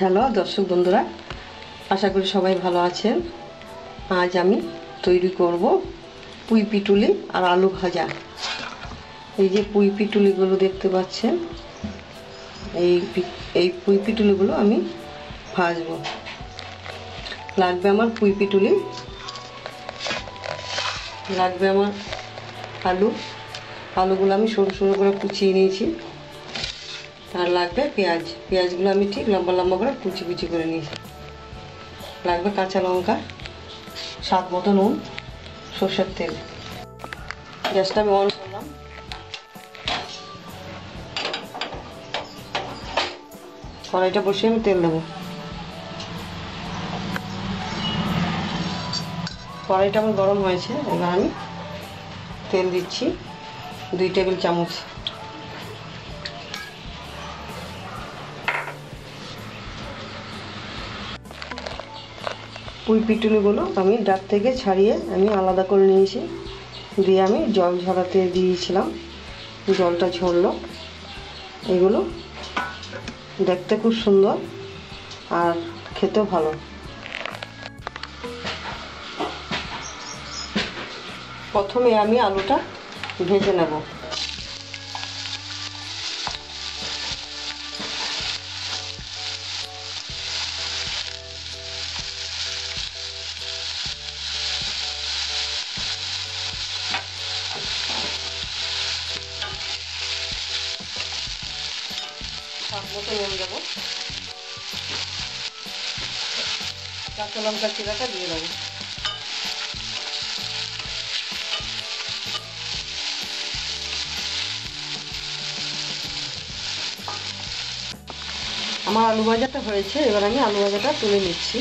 Hello দর্শক বন্ধুরা, আশা করি সবাই ভালো আছেন। আজ আমি তৈরি করব পুঁই পিটুলি আর আলু ভাজা। এই যে পুঁই পিটুলিগুলো দেখতে পাচ্ছেন, এই পুঁই পিটুলিগুলো আমি ভাজবো। লাগবে আমার পুঁই পিটুলি, লাগবে আমার আলুগুলো আমি সরু সরু করে কুচিয়ে নিয়েছি। আর লাগবে পেঁয়াজগুলো আমি ঠিক লম্বা লম্বা করে কুচি কুচি করে নিয়েছি। লাগবে কাঁচা লঙ্কা, স্বাদ মতো নুন, সর্ষের তেল। গ্যাসটা আমি অন করলাম। কড়াইটা বসিয়ে আমি তেল দেবো। কড়াইটা আমার গরম হয়েছে, এবার আমি তেল দিচ্ছি 2 টেবিল চামচ। পুঁই পিটুলিগুলো আমি ডাক থেকে ছাড়িয়ে আমি আলাদা করে নিয়েছি, দিয়ে আমি জল ঝরাতে দিয়েছিলাম। জলটা ঝরলো। এগুলো দেখতে খুব সুন্দর আর খেতেও ভালো। প্রথমে আমি আলুটা ভেজে নেব। স্বাদ মতো নুন দেবো, কাঁচা লঙ্কা চিরাটা দিয়ে দেবো। আমার আলু ভাজাটা হয়েছে, এবার আমি আলু ভাজাটা তুলে নিচ্ছি।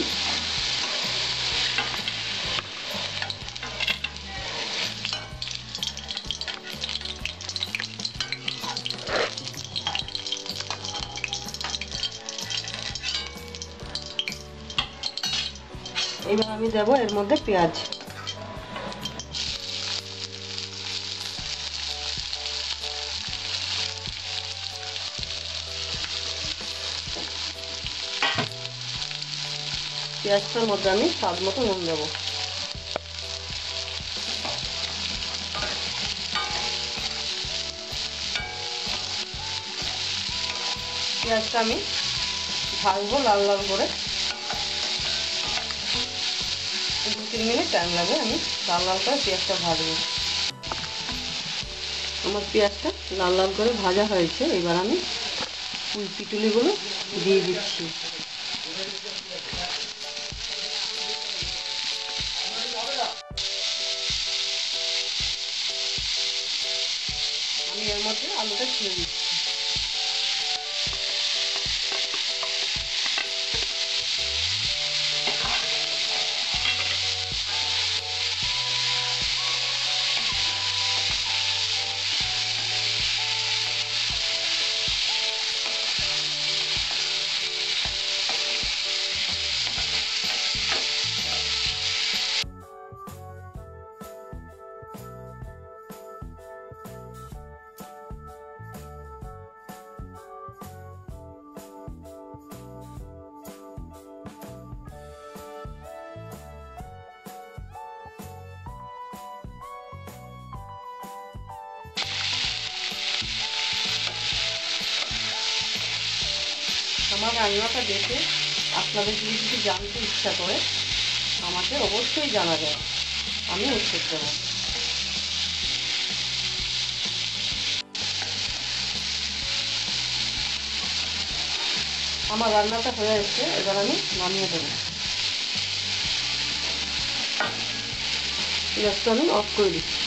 এবার আমি দেবো এর মধ্যে পেঁয়াজ। পেঁয়াজটার মধ্যে আমি স্বাদ মতো নুন দেবো। পেঁয়াজটা আমি ভাজবো লাল লাল করে। 2-3 মিনিট টাইম লাগে, আমি লাল লাল করে পেঁয়াজটা ভাজবো। আমার পেঁয়াজটা লাল লাল করে ভাজা হয়েছে, এবার আমি পুঁই পিটুলিগুলো দিয়ে দিচ্ছি। আমি এর মধ্যে আলুটা ছেড়ে দিচ্ছি। আমার রান্নাটা দেখে আপনাদের যদি কিছু জানতে ইচ্ছা করে আমাকে অবশ্যই জানাবেন, আমি উত্তর দেব। আমার রান্নাটা হয়ে এসেছে, এবার আমি নামিয়ে দেব। গ্যাসটা আমি অফ করে দিচ্ছি।